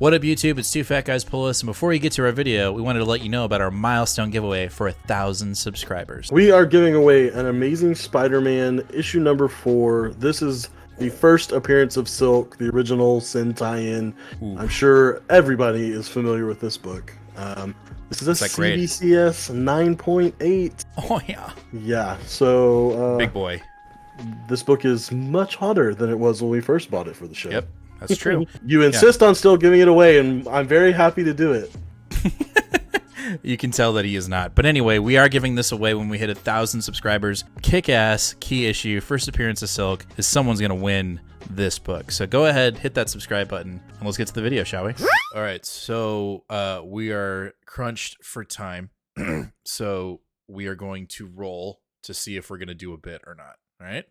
What up, YouTube? It's Two Fat Guys Pull Us, and before we get to our video, we wanted to let you know about our milestone giveaway for 1,000 subscribers. We are giving away an Amazing Spider-Man issue number 4. This is the first appearance of Silk, the original Sin tie-in. I'm sure everybody is familiar with this book. This is a CBCS 9.8. Oh, yeah. Yeah, so... Big boy. This book is much hotter than it was when we first bought it for the show. Yep, that's true. You insist on still giving it away, and I'm very happy to do it. You can tell that he is not. But anyway, we are giving this away when we hit 1,000 subscribers. Kick-ass, key issue, first appearance of Silk, is someone's going to win this book. So go ahead, hit that subscribe button, and let's get to the video, shall we? All right, so we are crunched for time. So we are going to roll to see if we're going to do a bit or not. All right?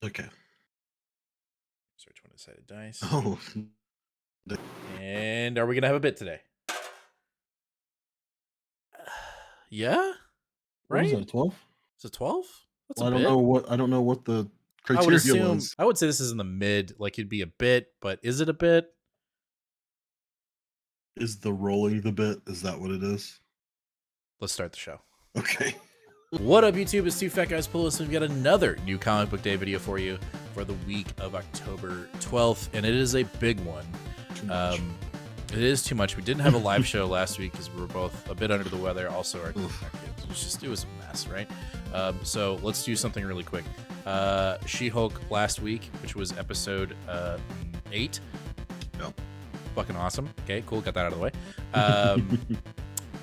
Okay. Search one-sided dice. Oh. And are we going to have a bit today? Yeah? Right? What was that, 12? Is it 12? That's Well, a I bit. don't know what the I would criteria assume, was. I would say this is in the mid, like it'd be a bit, but is it a bit? Is the rolling the bit? Is that what it is? Let's start the show. Okay. What up, YouTube? It's Two Fat Guys Pull Us, and we've got another new comic book day video for you for the week of October 12th, and it is a big one. It is too much. We didn't have a live show last week because we were both a bit under the weather. Also, our kids, it was a mess, right? So let's do something really quick. She-Hulk last week, which was episode 8. Yep. Fucking awesome. Okay, cool. Got that out of the way.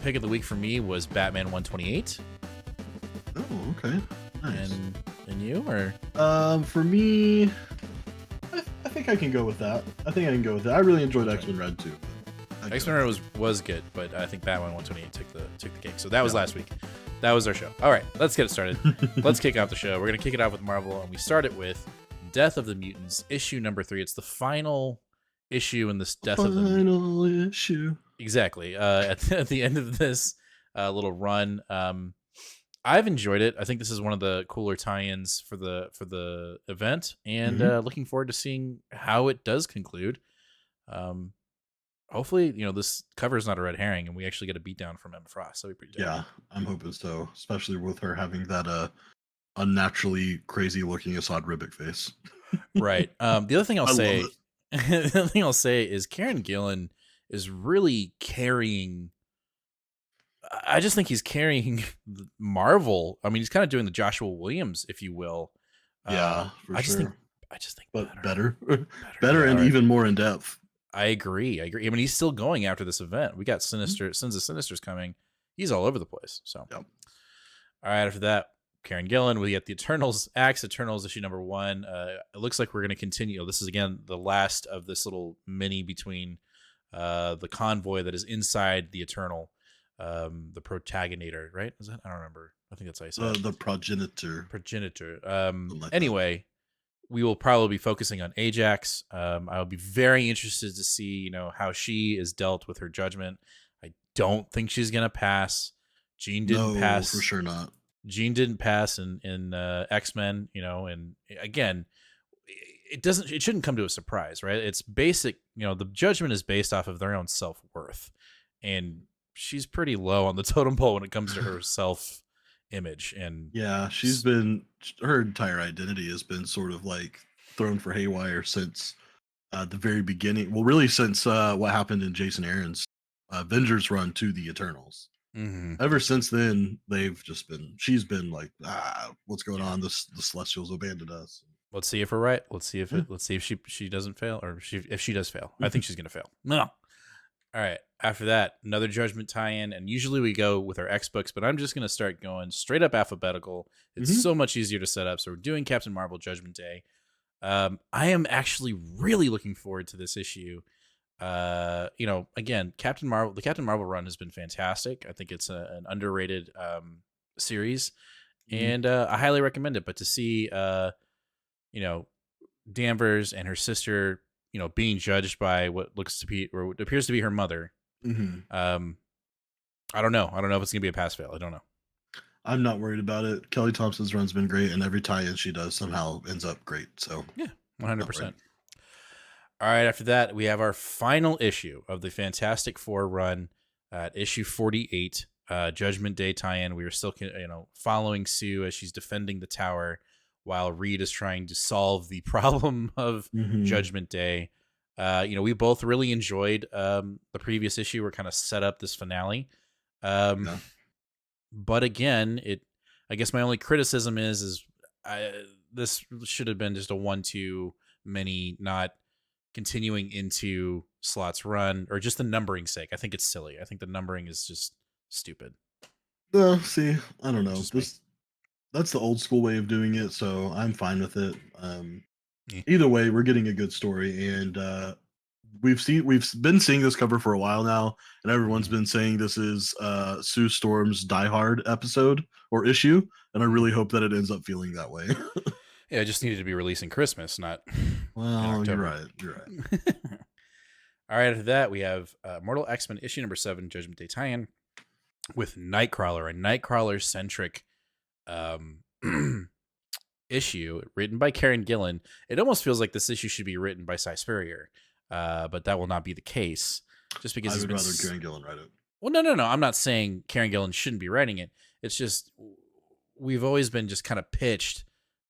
Pick of the week for me was Batman 128. Oh, okay. Nice. And you, or? For me, I think I can go with that. I really enjoyed X-Men Red too. X-Men Red was good, but I think Batman 128 took the cake. So that was last week. That was our show. All right, let's get it started. Let's kick off the show. We're gonna kick it off with Marvel, and we start it with Death of the Mutants, issue number 3. It's the final issue in this Death of the final issue. Exactly. At the end of this little run, I've enjoyed it. I think this is one of the cooler tie-ins for the event, and looking forward to seeing how it does conclude. Hopefully, this cover is not a red herring, and we actually get a beatdown from Emma Frost. That'd be pretty dope. Yeah, I'm hoping so, especially with her having that unnaturally crazy-looking Assad Ribic face. Right. The other thing I'll say, the other thing I'll say is Karen Gillan is really carrying. I just think he's carrying Marvel. I mean, he's kind of doing the Joshua Williams, if you will. Yeah, I just think but better and even more in depth. I agree. I mean, he's still going after this event. We got Sins of Sinister's coming. He's all over the place. So, yep. All right. After that, Karen Gillan. We get the Eternals, A.X.E. Eternals issue number 1. It looks like we're going to continue. This is again the last of this little mini between the convoy that is inside the Eternal. The protaginator, right? Is that? I don't remember. I think that's how you say it. The progenitor. Anyway, we will probably be focusing on Ajax. I'll be very interested to see, how she is dealt with her judgment. I don't think she's gonna pass. Jean didn't pass. For sure not. Jean didn't pass in X-Men, and again, it shouldn't come to a surprise, right? It's basic, the judgment is based off of their own self-worth, and she's pretty low on the totem pole when it comes to her self-image. And yeah, her entire identity has been sort of like thrown for haywire since the very beginning. Well, really since what happened in Jason Aaron's Avengers run to the Eternals. Ever since then, she's been like, what's going on? The Celestials abandoned us. Let's see if we're right. Let's see if she doesn't fail, or if she does fail. I think she's gonna fail. No. All right. After that, another Judgment tie-in, and usually we go with our X books, but I'm just going to start going straight up alphabetical. It's so much easier to set up. So we're doing Captain Marvel Judgment Day. I am actually really looking forward to this issue. Again, the Captain Marvel run has been fantastic. I think it's an underrated series, and I highly recommend it. But to see, Danvers and her sister, being judged by what looks to be, or what appears to be her mother. I don't know. I don't know if it's gonna be a pass fail. I don't know. I'm not worried about it. Kelly Thompson's run's been great, and every tie-in she does somehow ends up great. So yeah, 100%. All right, after that, we have our final issue of the Fantastic Four run at issue 48, Judgment Day tie-in. We are still, following Sue as she's defending the tower while Reed is trying to solve the problem of Judgment Day. We both really enjoyed the previous issue. We're kind of set up this finale. But again, I guess my only criticism is this should have been just a 1-2 mini, not continuing into Slot's run, or just the numbering sake. I think it's silly. I think the numbering is just stupid. See, I don't know. That's the old school way of doing it, so I'm fine with it. Either way, we're getting a good story, and we've been seeing this cover for a while now, and everyone's been saying this is Sue Storm's Die Hard episode or issue, and I really hope that it ends up feeling that way. Yeah, it just needed to be released in Christmas, not. Well, you're right. All right, after that, we have Mortal X-Men issue number 7, Judgment Day tie-in, with Nightcrawler, a Nightcrawler-centric issue written by Karen Gillan. It almost feels like this issue should be written by Cy Spurrier, but that will not be the case. Just because I would rather Karen Gillan write it. Well, no. I'm not saying Karen Gillan shouldn't be writing it. It's just we've always been just kind of pitched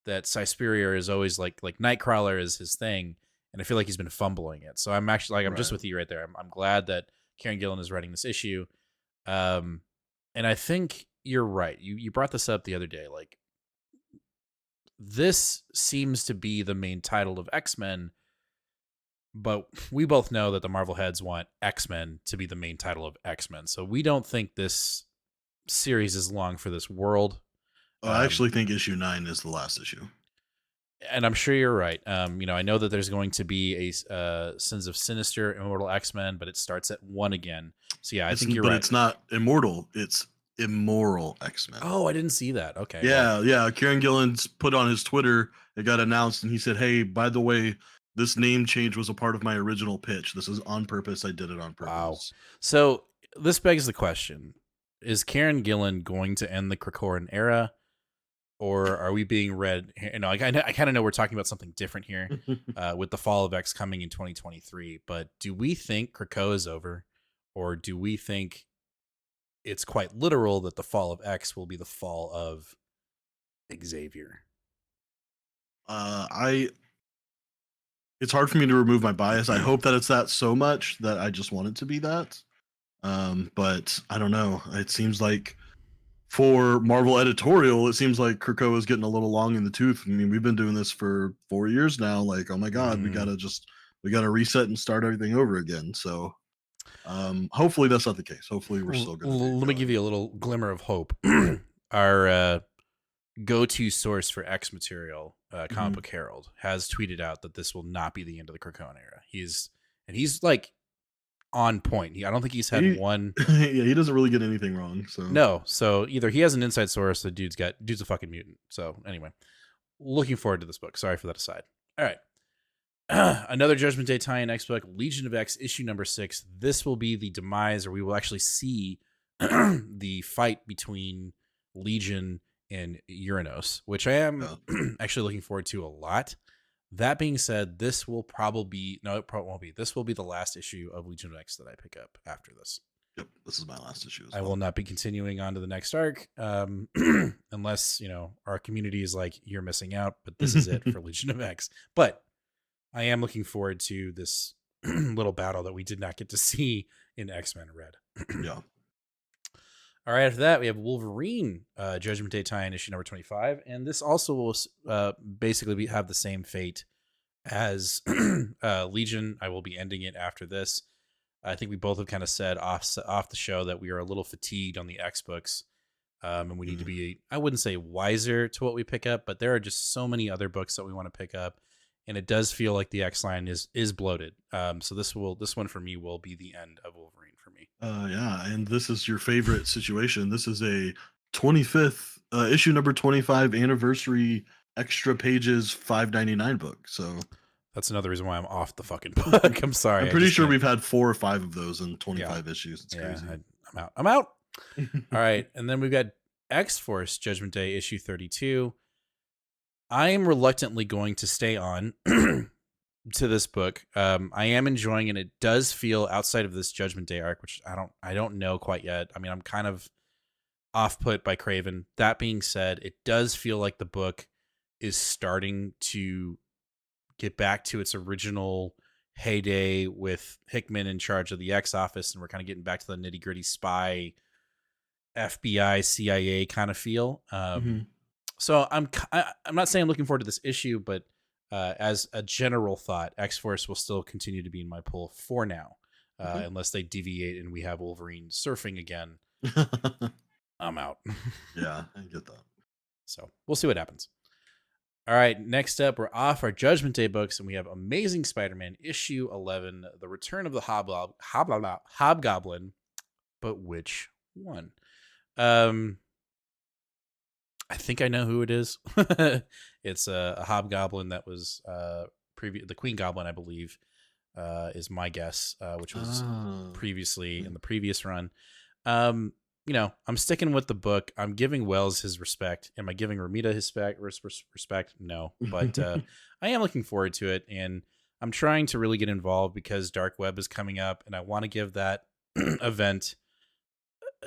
that Cy Spurrier is always like Nightcrawler is his thing, and I feel like he's been fumbling it. So I'm actually I'm just with you right there. I'm glad that Karen Gillan is writing this issue, and I think you're right. You brought this up the other day. Like, this seems to be the main title of X-Men, but we both know that the Marvel heads want X-Men to be the main title of X-Men. So we don't think this series is long for this world. I actually think issue 9 is the last issue. And I'm sure you're right. I know that there's going to be a Sins of Sinister Immortal X-Men, but it starts at 1 again. So yeah, I think you're right. But it's not immortal. It's Immoral X-Men. Oh, I didn't see that. Okay. Yeah. Kieran Gillen's put on his Twitter, it got announced, and he said, "Hey, by the way, this name change was a part of my original pitch. This is on purpose. I did it on purpose." Wow. So this begs the question: is Kieran Gillen going to end the Krakoran era, or are we being read? I kind of know we're talking about something different here with the Fall of X coming in 2023. But do we think Krakoa is over, or do we think it's quite literal that the Fall of X will be the fall of Xavier? It's hard for me to remove my bias. I hope that it's that so much that I just want it to be that. But I don't know. It seems like for Marvel editorial, it seems like Krakoa is getting a little long in the tooth. I mean, we've been doing this for 4 years now. Like, oh my God, we gotta reset and start everything over again. So hopefully that's not the case. Hopefully we're still good. Let me give you a little glimmer of hope. Our go-to source for X material, Comic Book Herald, has tweeted out that this will not be the end of the Krakoan era. He's like on point. I don't think he's had one. Yeah, he doesn't really get anything wrong. So no. So either he has an inside source, the dude's a fucking mutant. So anyway, looking forward to this book. Sorry for that aside. All right. Another Judgment Day tie-in X book, Legion of X, issue number 6. This will be the demise, or we will actually see the fight between Legion and Uranos, which I am actually looking forward to a lot. That being said, this will probably be it probably won't be. This will be the last issue of Legion of X that I pick up after this. Yep, this is my last issue. I will not be continuing on to the next arc, unless our community is like, you're missing out. But this is it for Legion of X. But I am looking forward to this little battle that we did not get to see in X-Men Red. Yeah. All right, after that, we have Wolverine Judgment Day tie-in issue number 25. And this also will basically have the same fate as Legion. I will be ending it after this. I think we both have kind of said off the show that we are a little fatigued on the X books. And we need to be, I wouldn't say wiser to what we pick up, but there are just so many other books that we want to pick up. And it does feel like the X line is bloated. So this one for me will be the end of Wolverine for me. Yeah, and this is your favorite situation. This is a 25th issue number 25 anniversary extra pages $5.99 book. So that's another reason why I'm off the fucking book. I'm sorry. I'm pretty sure we've had 4 or 5 of those in 25 issues. It's crazy. I'm out. All right, and then we've got X-Force Judgment Day issue 32. I am reluctantly going to stay on to this book. I am enjoying, and it does feel outside of this Judgment Day arc, which I don't know quite yet. I mean, I'm kind of off put by Craven. That being said, it does feel like the book is starting to get back to its original heyday with Hickman in charge of the X office, and we're kind of getting back to the nitty gritty spy, FBI, CIA kind of feel. Hmm. So I'm not saying I'm looking forward to this issue, but as a general thought, X Force will still continue to be in my pull for now, Okay. unless they deviate and we have Wolverine surfing again. I'm out. Yeah, I get that. So we'll see what happens. All right, next up, we're off our Judgment Day books, and we have Amazing Spider-Man issue 11, The Return of the Hobgoblin, but which one? I think I know who it is. It's a hobgoblin that was the Queen Goblin, I believe, is my guess, which was previously in the previous run. I'm sticking with the book. I'm giving Wells his respect. Am I giving Ramita his respect? No, but I am looking forward to it, and I'm trying to really get involved because Dark Web is coming up, and I want to give that event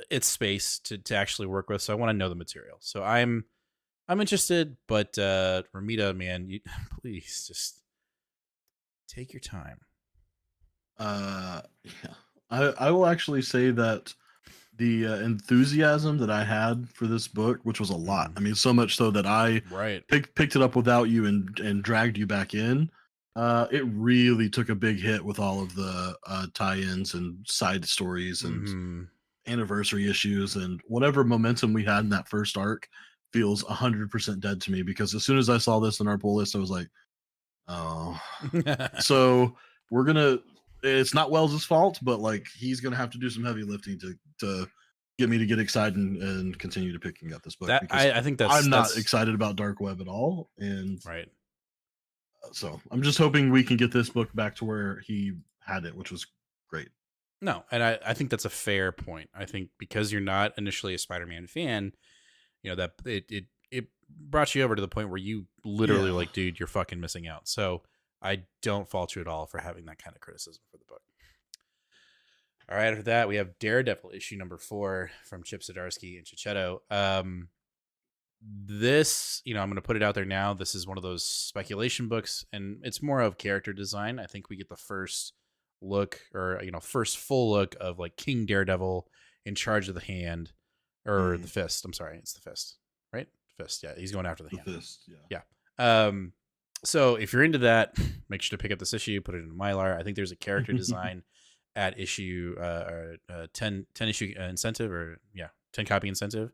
its space to actually work with. So I want to know the material. So I'm interested, but Ramita, man, you please just take your time. Yeah. I will actually say that the enthusiasm that I had for this book, which was a lot. I mean, so much so that I Right. picked it up without you and dragged you back in. It really took a big hit with all of the tie-ins and side stories and Mm-hmm. anniversary issues and whatever momentum we had in that first arc feels 100% dead to me because as soon as I saw this in our pull list, I was like, oh, so we're gonna. It's not Wells' fault, but like he's gonna have to do some heavy lifting to get me to get excited and continue to picking up this book that because I think I'm not that's excited about Dark Web at all, and right. so I'm just hoping we can get this book back to where he had it, which was great. No, and I think that's a fair point. I think because you're not initially a Spider-Man fan, that it brought you over to the point where you literally Yeah, like, dude, you're fucking missing out. So I don't fault you at all for having that kind of criticism for the book. All right, after that we have Daredevil issue number 4 from Chip Zdarsky and Chichetto. This, I'm going to put it out there now. This is one of those speculation books, and it's more of character design. I think we get the first look, or first full look of like King Daredevil in charge of the hand, or the fist. I'm sorry, it's the fist, right? Fist. Yeah, he's going after the hand. fist. Yeah. Yeah. So if you're into that, make sure to pick up this issue, put it in Mylar. I think there's a character design at issue 10 issue incentive, or 10 copy incentive.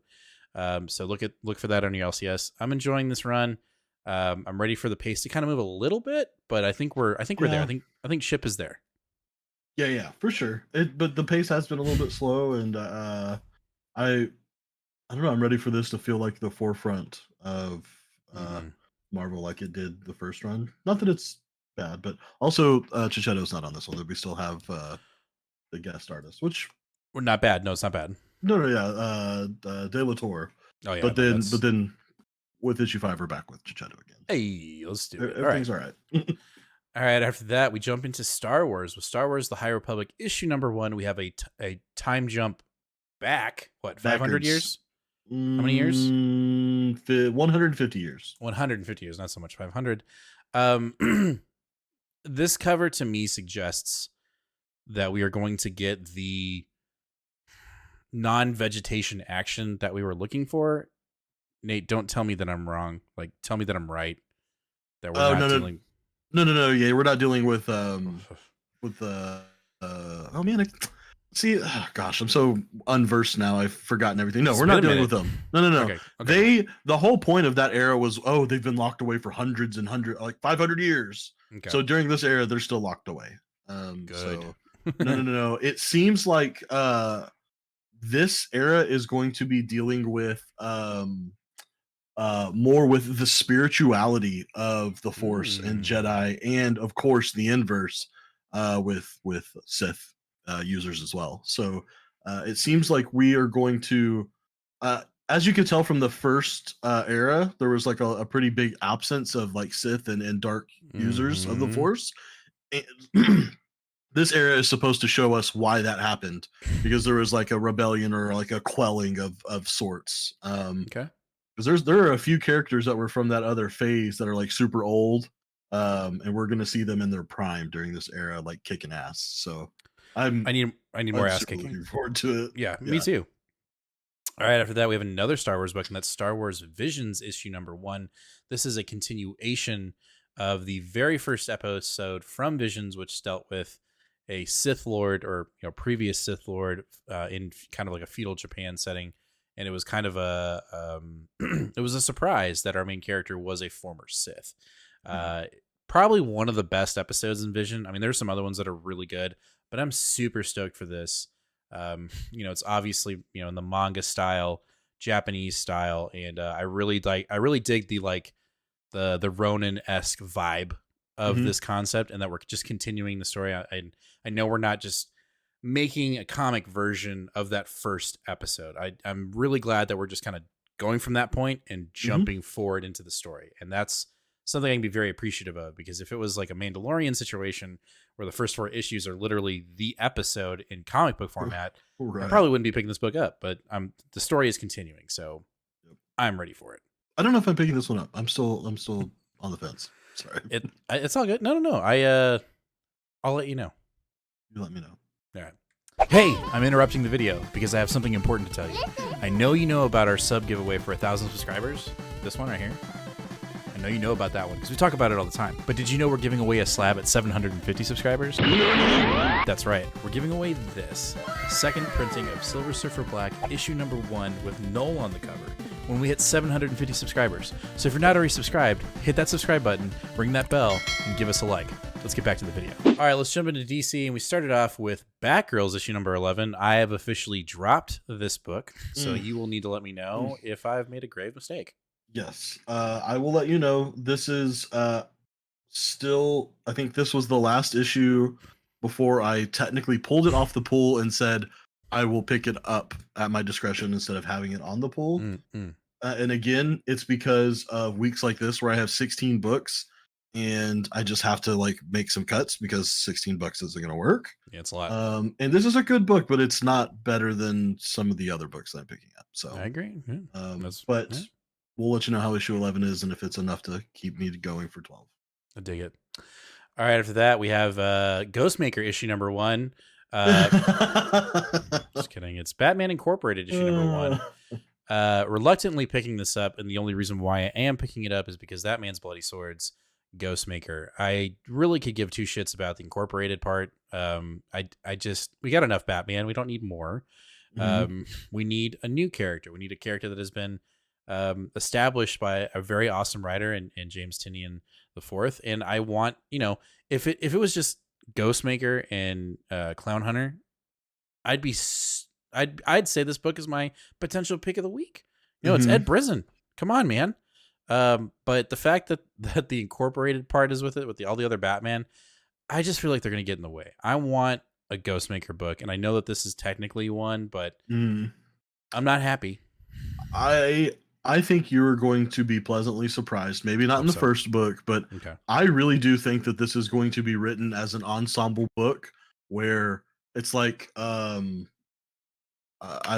So look for that on your LCS. I'm enjoying this run. I'm ready for the pace to kind of move a little bit, but I think we're there. I think Chip is there. Yeah, for sure. But the pace has been a little bit slow, and I don't know. I'm ready for this to feel like the forefront of Mm-hmm. Marvel, like it did the first run. Not that it's bad, but also Chichetto's not on this one. We still have the guest artist, which We're not bad. No, it's not bad. no, yeah, De La Torre. Oh yeah, But no, then, that's with issue 5, we're back with Chichetto again. hey, let's do it. Everything's all right. All right. After that, we jump into Star Wars. With Star Wars: The High Republic issue number 1, we have a time jump back. What, 500 years? How many years? 150 years. 150 years, not so much 500. This cover to me suggests that we are going to get the non-vegetation action that we were looking for. Nate, don't tell me that I'm wrong. Like, tell me that I'm right. That we're not dealing. No. Yeah, we're not dealing with oh man, see, gosh, I'm so unversed now. I've forgotten everything. No, we're not dealing with them. No. Okay. The whole point of that era was, they've been locked away for hundreds and hundreds, like 500 years. Okay. So during this era, they're still locked away. Good. So no. It seems like this era is going to be dealing with more with the spirituality of the Force and Jedi, and of course the inverse with Sith users as well. So it seems like we are going to. as you could tell from the first era, there was like a pretty big absence of like Sith and dark users of the Mm-hmm. Force. And this era is supposed to show us why that happened, because there was like a rebellion or like a quelling of sorts. Okay. Because there are a few characters that were from that other phase that are like super old, and we're gonna see them in their prime during this era, like kicking ass. So I'm I need more I'm ass super kicking. looking forward to it. Yeah, me Yeah. too. All right, after that, we have another Star Wars book, and that's Star Wars Visions, issue number 1. This is a continuation of the very first episode from Visions, which dealt with a Sith Lord, or previous Sith Lord, in kind of like a feudal Japan setting, and it was kind of it was a surprise that our main character was a former Sith. Uh, Probably one of the best episodes in Vision. I mean, there's some other ones that are really good, but I'm super stoked for this. It's obviously in the manga style, Japanese style, and I really dig the Ronin-esque vibe of Mhm. this concept, and that we're just continuing the story. I know we're not just making a comic version of that first episode. I'm really glad that we're just kind of going from that point and Mhm. jumping forward into the story, and that's something I can be very appreciative of, because if it was like a Mandalorian situation where the first 4 issues are literally the episode in comic book format, I Right. probably wouldn't be picking this book up. But the story is continuing, so Yep. I'm ready for it. I don't know if I'm picking this one up. I'm still on the fence. Sorry. It's all good. No. I'll let you know. You let me know. All right. Hey, I'm interrupting the video because I have something important to tell you. I know you know about our sub giveaway for 1,000 subscribers. This one right here. I know you know about that one because we talk about it all the time. But did you know we're giving away a slab at 750 subscribers? That's right. We're giving away this second printing of Silver Surfer Black, issue number 1, with Null on the cover, when we hit 750 subscribers. So if you're not already subscribed, hit that subscribe button, ring that bell, and give us a like. Let's get back to the video. All right, let's jump into DC, and we started off with Batgirls issue number 11. I have officially dropped this book, so you will need to let me know if I've made a grave mistake. Yes. I will let you know. This is still, I think this was the last issue before I technically pulled it off the pool and said I will pick it up at my discretion instead of having it on the pool. And again, it's because of weeks like this where I have 16 books and I just have to like make some cuts because 16 bucks isn't going to work. Yeah, it's a lot. And this is a good book, but it's not better than some of the other books that I'm picking up. So I agree. Yeah. but Yeah, we'll let you know how issue 11 is and if it's enough to keep me going for 12. I dig it. All right, after that, we have Ghostmaker issue number 1. Just kidding. It's Batman Incorporated issue number 1. Reluctantly picking this up, and the only reason why I am picking it up is because that man's bloody swords, Ghostmaker. I really could give two shits about the Incorporated part. We got enough Batman. We don't need more. We need a new character. We need a character that has been established by a very awesome writer in James Tynion the Fourth. And I want, if it was just Ghostmaker and Clown Hunter, I'd say this book is my potential pick of the week. It's Ed Brisson. Come on, man. But the fact that the Incorporated part is with it, with all the other Batman, I just feel like they're going to get in the way. I want a Ghostmaker book, and I know that this is technically one, but I'm not happy. I think you're going to be pleasantly surprised. Maybe not in the first book, but okay. I really do think that this is going to be written as an ensemble book where it's like I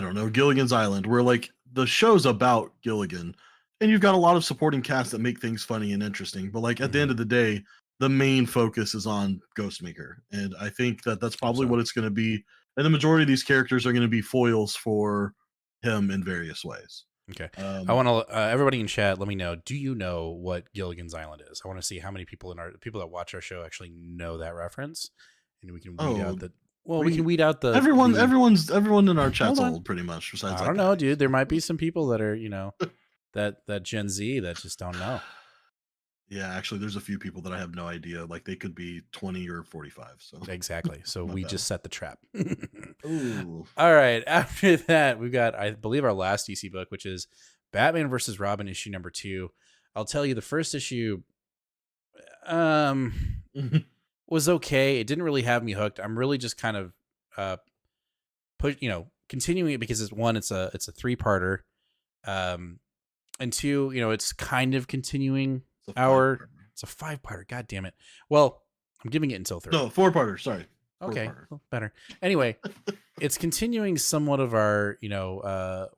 don't know, Gilligan's Island, where like the show's about Gilligan and you've got a lot of supporting cast that make things funny and interesting, but like at the end of the day, the main focus is on Ghostmaker. And I think that that's probably what it's going to be. And the majority of these characters are going to be foils for him in various ways. Okay. I want to everybody in chat, let me know. Do you know what Gilligan's Island is? I want to see how many people that watch our show actually know that reference, and we can weed out the. Well, we can weed out the everyone in our chat's old pretty much. Besides, I don't know, dude. There might be some people that are that Gen Z that just don't know. Yeah, actually, there's a few people that I have no idea. Like they could be 20 or 45. So exactly. So we just set the trap. Ooh. All right. After that, we've got, I believe, our last DC book, which is Batman versus Robin issue number 2. I'll tell you, the first issue was okay. It didn't really have me hooked. I'm really just kind of continuing it because it's a 3-parter. And two, it's kind of continuing It's a five-parter. it's a 5-parter. God damn it. Well, I'm giving it until 3. No, 4-parter. Sorry. Okay, 4-parter. well, better. Anyway, it's continuing somewhat of our,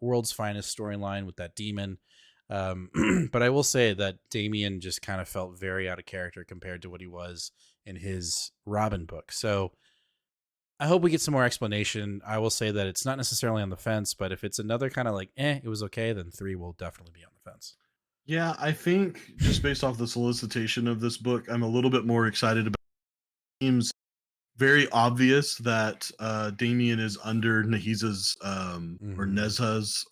world's finest storyline with that demon. But I will say that Damien just kind of felt very out of character compared to what he was in his Robin book. So I hope we get some more explanation. I will say that it's not necessarily on the fence, but if it's another kind of like, it was okay, then 3 will definitely be on the fence. Yeah, I think just based off the solicitation of this book, I'm a little bit more excited about it. It seems very obvious that Damien is under Nahiza's or Nezha's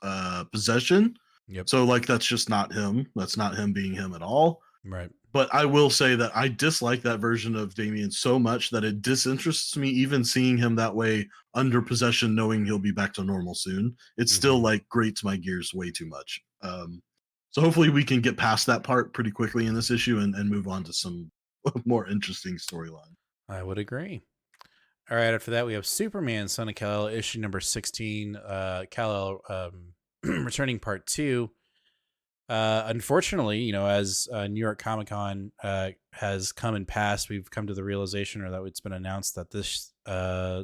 possession. Yep. So like that's just not him. That's not him being him at all. Right. But I will say that I dislike that version of Damien so much that it disinterests me even seeing him that way under possession, knowing he'll be back to normal soon. It still like grates my gears way too much. So hopefully we can get past that part pretty quickly in this issue and move on to some more interesting storyline. I would agree. All right, after that we have Superman, Son of Kal-El, issue number 16, Kal-El returning part 2. Unfortunately, as New York Comic Con has come and passed, we've come to the realization, or that it's been announced, that this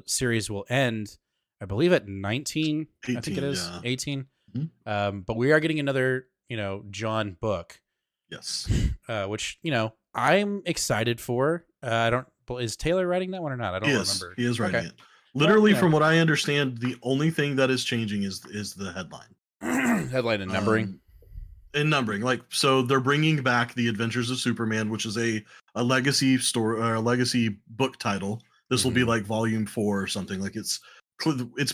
series will end, I believe, at 19. 18, I think it is yeah. 18. Mm-hmm. But we are getting another, John book. Yes. Which I'm excited for. I don't. Is Taylor writing that one or not? I don't remember. He is writing it. Literally, from what I understand, the only thing that is changing is the headline. Headline and numbering. And numbering, like, so they're bringing back the Adventures of Superman, which is a legacy story or a legacy book title. This will be like volume 4 or something. Like it's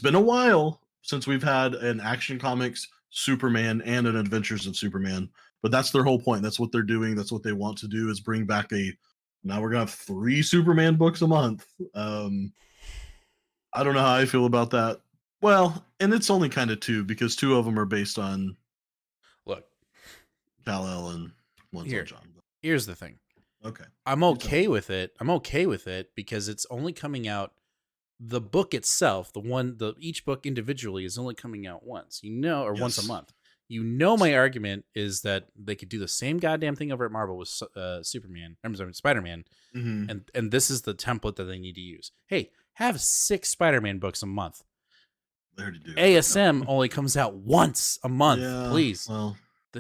been a while since we've had an Action Comics Superman and an Adventures of Superman, but that's their whole point. That's what they're doing. That's what they want to do, is bring back now we're gonna have 3 Superman books a month. I don't know how I feel about that. Well, and it's only kind of 2 because 2 of them are based on Kal-El and one's on John. Here's the thing. Okay. I'm okay with it. I'm okay with it because it's only coming out. The book itself, each book individually is only coming out once, or once a month. My argument is that they could do the same goddamn thing over at Marvel with Superman. I'm sorry, Spider-Man, and this is the template that they need to use. Hey, have 6 Spider-Man books a month. They already do. ASM only comes out once a month. Yeah, please. Well,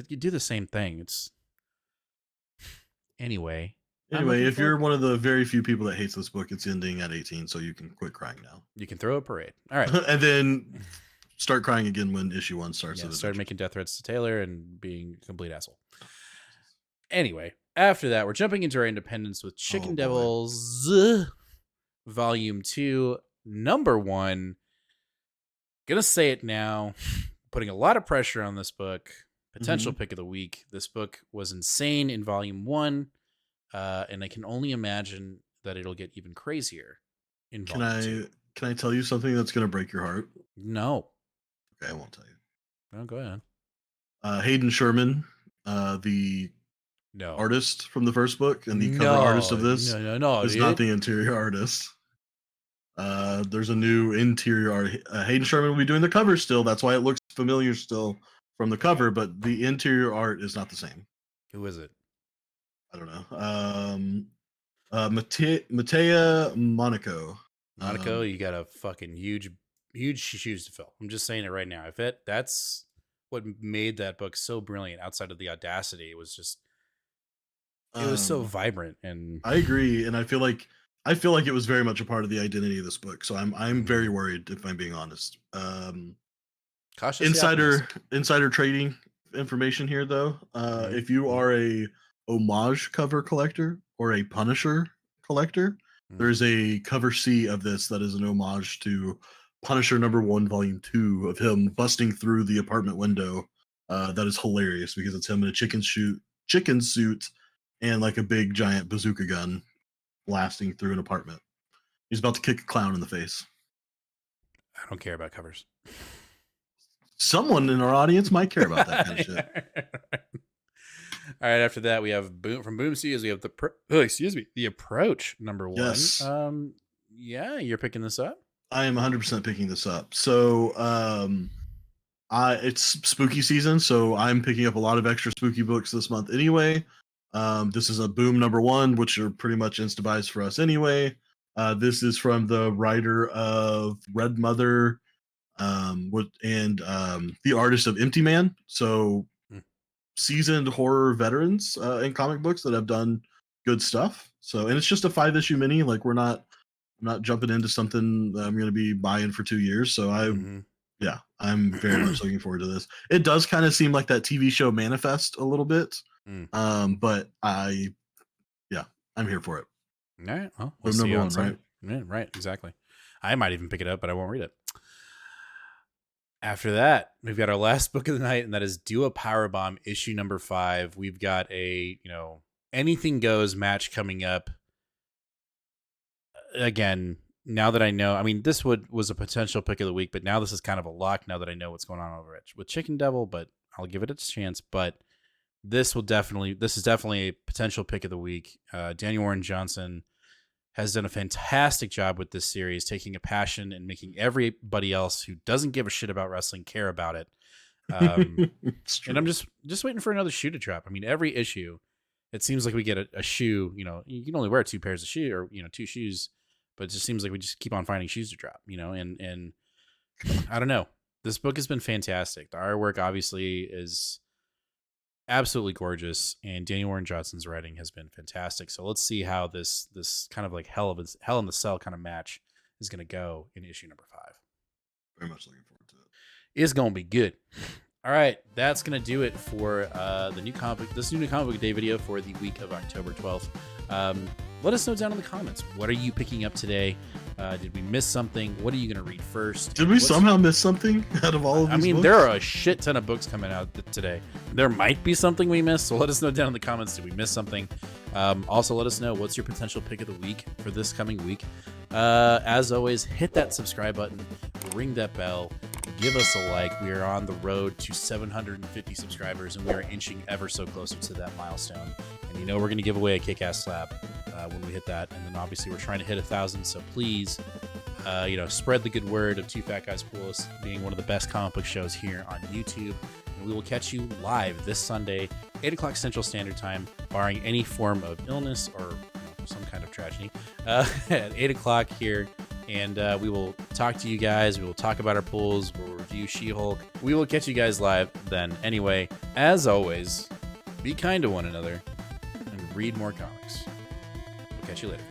you do the same thing. It's anyway. If you're one of the very few people that hates this book, it's ending at 18, so you can quit crying now. You can throw a parade. All right. And then start crying again when issue 1 starts. Yeah, start making death threats to Taylor and being a complete asshole. Anyway, after that, we're jumping into our independence with Chicken Devils Volume 2, number 1. Gonna say it now. Putting a lot of pressure on this book. Potential pick of the week. This book was insane in Volume 1. And I can only imagine that it'll get even crazier in Volume 2. Can I tell you something that's going to break your heart? No. Okay, I won't tell you. No, go ahead. Hayden Sherman, the artist from the first book and the cover artist of this, is not the interior artist. There's a new interior art. Hayden Sherman will be doing the cover still. That's why it looks familiar still from the cover, but the interior art is not the same. Who is it? I don't know. Matea Monaco. Monaco, you got a fucking huge shoes to fill. I'm just saying it right now. If that's what made that book so brilliant, outside of the audacity, it was just it was so vibrant. And I agree, and I feel like it was very much a part of the identity of this book. So I'm very worried, if I'm being honest. Insider trading information here, though. If you are a homage cover collector or a Punisher collector, there's a cover C of this that is an homage to Punisher #1 Volume 2 of him busting through the apartment window. That is hilarious because it's him in a chicken suit and like a big giant bazooka gun blasting through an apartment. He's about to kick a clown in the face. I don't care about covers. Someone in our audience might care about that kind of shit. All right, after that, we have from Boom Studios. We have The Approach #1. Yes. Yeah, you're picking this up. I am 100% picking this up. So, It's spooky season, so I'm picking up a lot of extra spooky books this month anyway. This is a Boom #1, which are pretty much insta buys for us anyway. This is from the writer of Red Mother, the artist of Empty Man. So seasoned horror veterans in comic books that have done good stuff. So, and it's just a 5-issue mini. Like I'm not jumping into something that I'm going to be buying for 2 years. So yeah, I'm very much looking forward to this. It does kind of seem like that TV show Manifest a little bit. But I'm here for it. All right. Well, we'll see on Sunday. Right? Yeah, right. Exactly. I might even pick it up, but I won't read it. After that, we've got our last book of the night, and that is Do a Powerbomb issue #5. We've got a, anything goes match coming up. Again, now that I know, I mean, this was a potential pick of the week, but now this is kind of a lock now that I know what's going on over it with Chicken Devil, but I'll give it a chance. But this is definitely a potential pick of the week. Daniel Warren Johnson has done a fantastic job with this series, taking a passion and making everybody else who doesn't give a shit about wrestling care about it. And I'm just waiting for another shoe to drop. I mean, every issue, it seems like we get a shoe. You can only wear 2 pairs of shoes or 2 shoes, but it just seems like we just keep on finding shoes to drop. And I don't know. This book has been fantastic. The artwork obviously is absolutely gorgeous, and Daniel Warren Johnson's writing has been fantastic. So let's see how this kind of like hell in the cell kind of match is going to go in issue #5. Very much looking forward to it. It's going to be good. All right, that's going to do it for this new comic book day video for the week of October 12th. Let us know down in the comments. What are you picking up today? Did we miss something? What are you going to read first? Did we somehow miss something out of all of these books? There are a shit ton of books coming out today. There might be something we missed, so let us know down in the comments. Did we miss something? Also, let us know what's your potential pick of the week for this coming week. As always, hit that subscribe button, ring that bell, give us a like. We are on the road to 750 subscribers, and we are inching ever so closer to that milestone. And we're going to give away a kick-ass slab when we hit that. And then obviously we're trying to hit 1,000. So please, spread the good word of Two Fat Guys Pull Us being one of the best comic book shows here on YouTube. And we will catch you live this Sunday, 8 o'clock Central Standard Time, barring any form of illness or some kind of tragedy, at 8 o'clock here. And we will talk to you guys. We will talk about our pulls. We'll review She-Hulk. We will catch you guys live then. Anyway, as always, be kind to one another and read more comics. We'll catch you later.